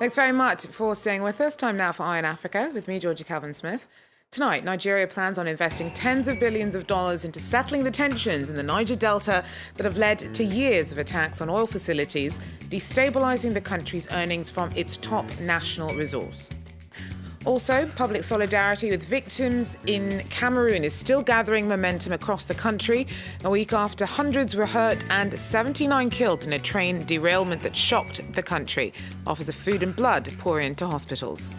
Thanks very much for staying with us. Time now for Eye on Africa with me, Georgia Calvin-Smith. Tonight, Nigeria plans on investing tens of billions of dollars into settling the tensions in the Niger Delta that have led to years of attacks on oil facilities, destabilising the country's earnings from its top national resource. Also, public solidarity with victims in Cameroon is still gathering momentum across the country, a week after hundreds were hurt and 79 killed in a train derailment that shocked the country. Offers of food and blood pour into hospitals.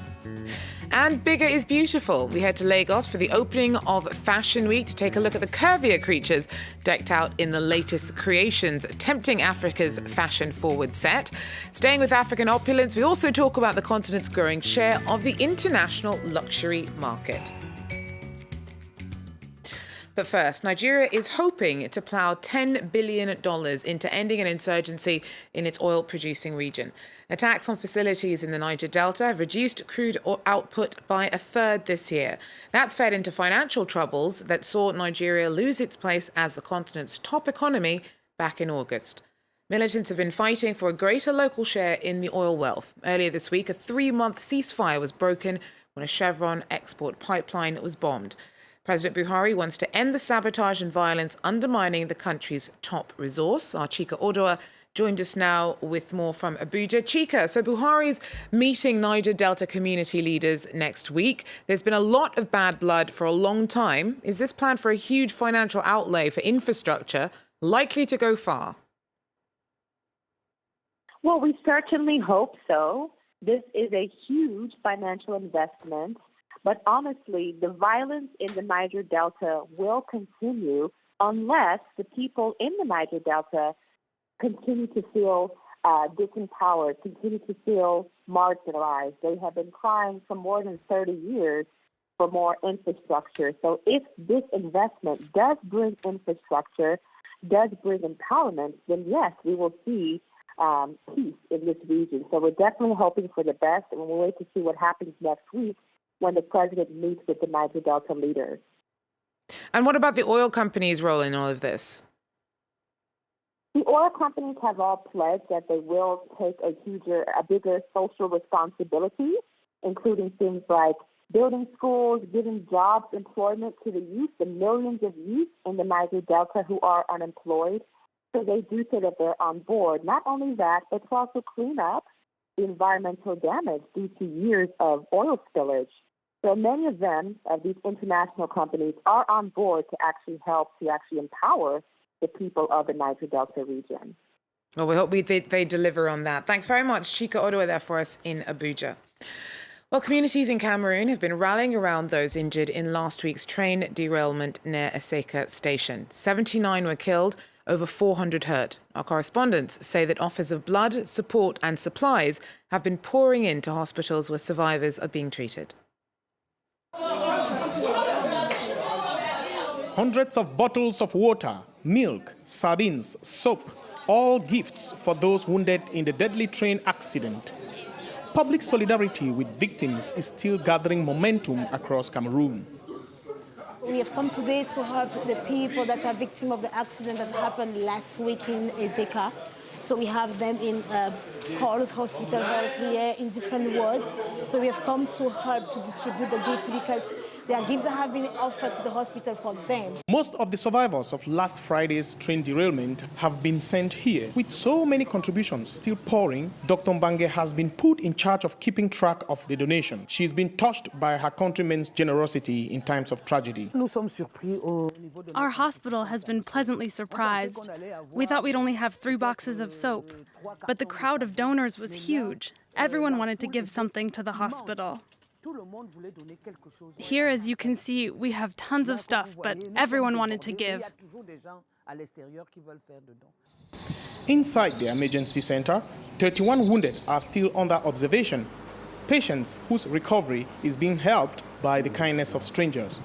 And bigger is beautiful. We head to Lagos for the opening of Fashion Week to take a look at the curvier creatures decked out in the latest creations, tempting Africa's fashion-forward set. Staying with African opulence, we also talk about the continent's growing share of the international luxury market. But first, Nigeria is hoping to plough $10 billion into ending an insurgency in its oil-producing region. Attacks on facilities in the Niger Delta have reduced crude output by a third this year. That's fed into financial troubles that saw Nigeria lose its place as the continent's top economy back in August. Militants have been fighting for a greater local share in the oil wealth. Earlier this week, a 3-month ceasefire was broken when a Chevron export pipeline was bombed. President Buhari wants to end the sabotage and violence undermining the country's top resource. Our Chika Odoa joined us now with more from Abuja. Chika, so Buhari's meeting Niger Delta community leaders next week. There's been a lot of bad blood for a long time. Is this plan for a huge financial outlay for infrastructure likely to go far? Well, we certainly hope so. This is a huge financial investment. But honestly, the violence in the Niger Delta will continue unless the people in the Niger Delta continue to feel disempowered, continue to feel marginalized. They have been crying for more than 30 years for more infrastructure. So if this investment does bring infrastructure, does bring empowerment, then yes, we will see peace in this region. So we're definitely hoping for the best, and we'll wait to see what happens next week when the president meets with the Niger Delta leaders. And what about the oil companies' role in all of this? The oil companies have all pledged that they will take a bigger social responsibility, including things like building schools, giving jobs, employment to the youth, the millions of youth in the Niger Delta who are unemployed. So they do say that they're on board. Not only that, but to also clean up the environmental damage due to years of oil spillage. So many of them, of these international companies, are on board to actually help to actually empower the people of the Niger Delta region. Well, we hope they deliver on that. Thanks very much. Chika Odoa there for us in Abuja. Well, communities in Cameroon have been rallying around those injured in last week's train derailment near Aseka station. 79 were killed, over 400 hurt. Our correspondents say that offers of blood, support and supplies have been pouring into hospitals where survivors are being treated. Hundreds of bottles of water, milk, sardines, soap, all gifts for those wounded in the deadly train accident. Public solidarity with victims is still gathering momentum across Cameroon. We have come today to help the people that are victims of the accident that happened last week in Ezeka. So we have them in halls, hospital halls here, in different wards. So we have come to help to distribute the gifts because there are gifts that have been offered to the hospital for them. Most of the survivors of last Friday's train derailment have been sent here. With so many contributions still pouring, Dr. Mbange has been put in charge of keeping track of the donation. She's been touched by her countrymen's generosity in times of tragedy. Our hospital has been pleasantly surprised. We thought we'd only have 3 boxes of soap, but the crowd of donors was huge. Everyone wanted to give something to the hospital. Here, as you can see, we have tons of stuff, but everyone wanted to give. Inside the emergency center, 31 wounded are still under observation. Patients whose recovery is being helped by the kindness of strangers.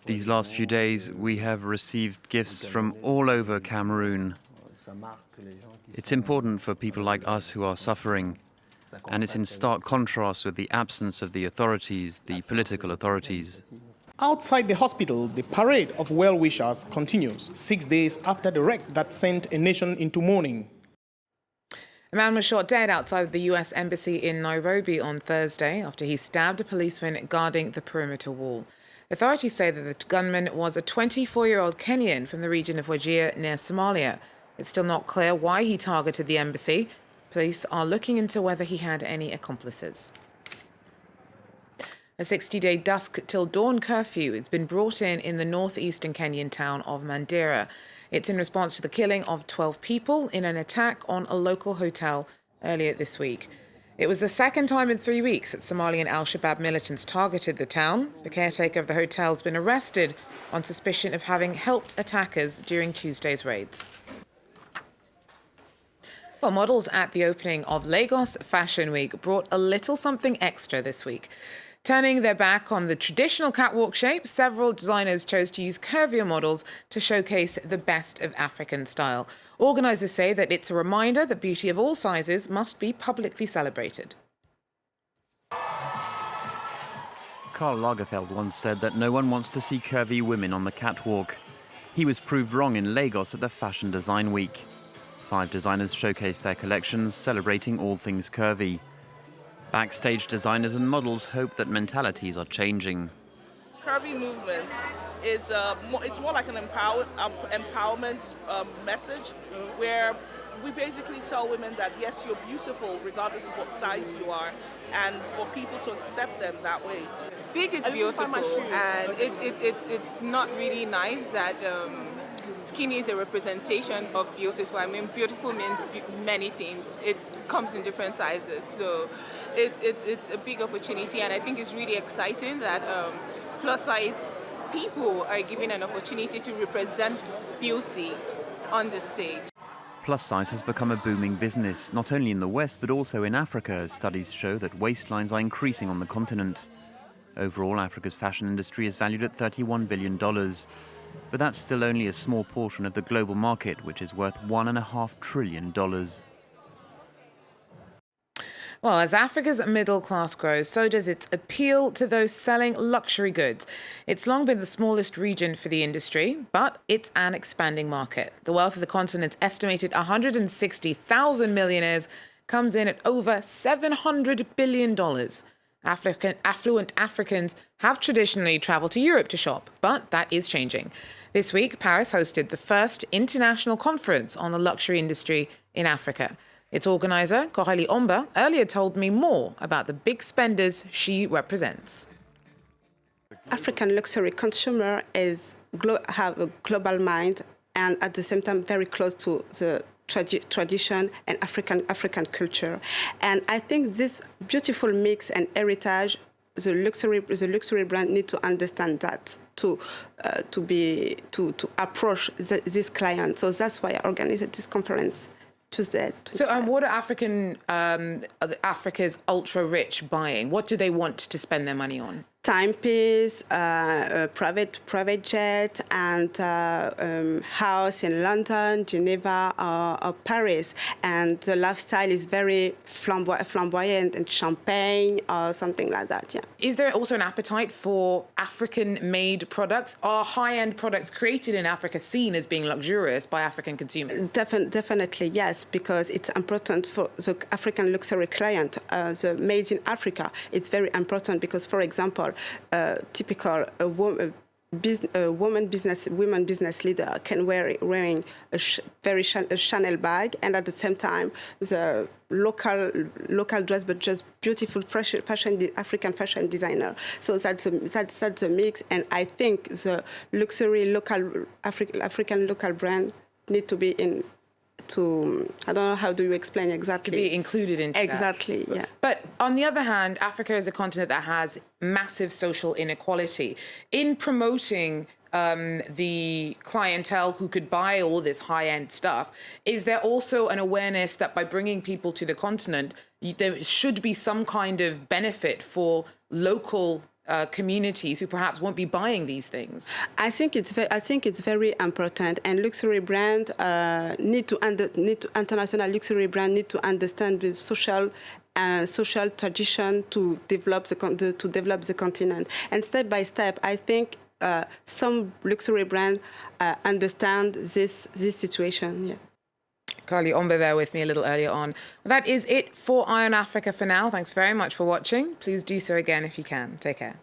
These last few days, we have received gifts from all over Cameroon. It's important for people like us who are suffering. And it's in stark contrast with the absence of the authorities, the political authorities. Outside the hospital, the parade of well-wishers continues 6 days after the wreck that sent a nation into mourning. The man was shot dead outside the US Embassy in Nairobi on Thursday after he stabbed a policeman guarding the perimeter wall. Authorities say that the gunman was a 24-year-old Kenyan from the region of Wajir near Somalia. It's still not clear why he targeted the embassy. Police are looking into whether he had any accomplices. A 60-day dusk till dawn curfew has been brought in the northeastern Kenyan town of Mandera. It's in response to the killing of 12 people in an attack on a local hotel earlier this week. It was the second time in 3 weeks that Somalian al-Shabaab militants targeted the town. The caretaker of the hotel has been arrested on suspicion of having helped attackers during Tuesday's raids. Well, models at the opening of Lagos Fashion Week brought a little something extra this week. Turning their back on the traditional catwalk shape, several designers chose to use curvier models to showcase the best of African style. Organisers say that it's a reminder that beauty of all sizes must be publicly celebrated. Karl Lagerfeld once said that no one wants to see curvy women on the catwalk. He was proved wrong in Lagos at the Fashion Design Week. 5 designers showcased their collections, celebrating all things curvy. Backstage, designers and models hope that mentalities are changing. Curvy movement is it's more like an empowerment message, where we basically tell women that yes, you're beautiful regardless of what size you are, and for people to accept them that way. Big is beautiful, and it's not really nice that skinny is a representation of beautiful. I mean, beautiful means many things. It comes in different sizes, so it's a big opportunity, and I think it's really exciting that plus size people are given an opportunity to represent beauty on the stage. Plus size has become a booming business, not only in the West but also in Africa. Studies show that waistlines are increasing on the continent. Overall, Africa's fashion industry is valued at $31 billion. But that's still only a small portion of the global market, which is worth $1.5 trillion. Well, as Africa's middle class grows, so does its appeal to those selling luxury goods. It's long been the smallest region for the industry, but it's an expanding market. The wealth of the continent's estimated 160,000 millionaires comes in at over $700 billion. Affluent Africans have traditionally traveled to Europe to shop, but that is changing. This week, Paris hosted the first international conference on the luxury industry in Africa. Its organizer, Coralie Omba, earlier told me more about the big spenders she represents. African luxury consumer have a global mind and at the same time very close to the tradition and African culture. And I think this beautiful mix and heritage, the luxury brand need to understand that to approach this client. So that's why I organized this conference Tuesday. So what are Africa's ultra-rich buying? What do they want to spend their money on? Timepiece, private jet, and house in London, Geneva, or Paris. And the lifestyle is very flamboyant and champagne or something like that. Yeah. Is there also an appetite for African-made products? Are high-end products created in Africa seen as being luxurious by African consumers? Definitely yes, because it's important for the African luxury client. The made in Africa, it's very important because, for example, typical women business leader can wearing a Chanel bag, and at the same time the local dress, but just beautiful African fashion designer. So that's a mix, and I think the luxury local African local brand need to be in. I don't know, how do you explain exactly? To be included into exactly, that. Yeah. But on the other hand, Africa is a continent that has massive social inequality. In promoting the clientele who could buy all this high-end stuff, is there also an awareness that by bringing people to the continent, there should be some kind of benefit for local communities who perhaps won't be buying these things? I think it's very important, and luxury brand international luxury brand need to understand the social tradition to develop the continent. And step by step, I think some luxury brand understand this situation. Yeah. Carly Ombe there with me a little earlier on. Well, that is it for Eye on Africa for now. Thanks very much for watching. Please do so again if you can. Take care.